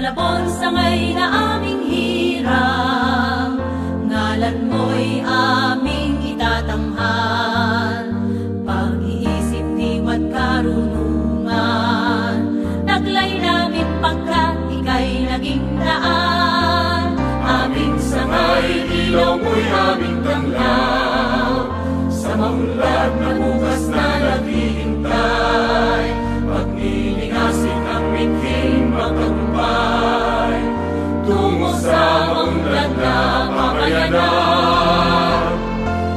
Malabon sangay na aming hirang, ngalan mo'y aming itatanghal. Pag-iisip niwa't karunungan, taglay namin pagkat ika'y naging daan. Aming sangay, ilaw mo'y aming tanglaw, sa maunlad na bukas na naghihintay. Pagniningasin ang miting magtagumpay, tungo sa maunlad na pamayanan.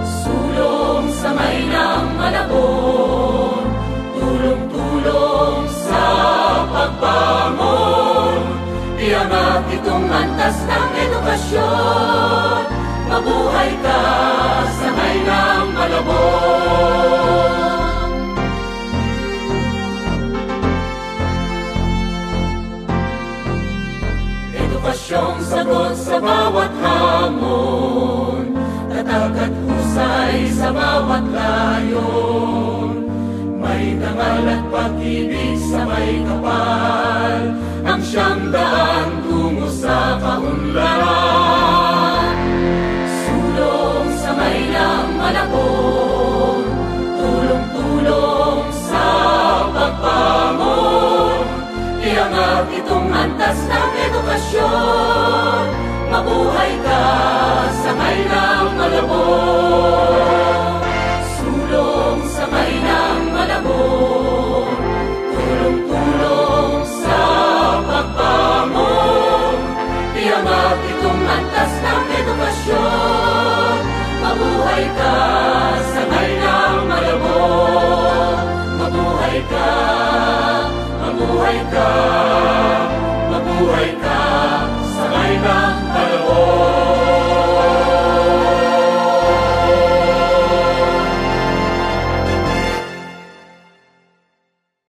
Sulong sa may ng Malabon, tulong-tulong sa pagbangon. Iangat itong antas ng edukasyon, mabuhay ka sa may ng Malabon. Edukasyong sagot sa bawat hamon, tatag at husay sa bawat layon. May dangal at pag-ibig sa may kapal, ang siyang daan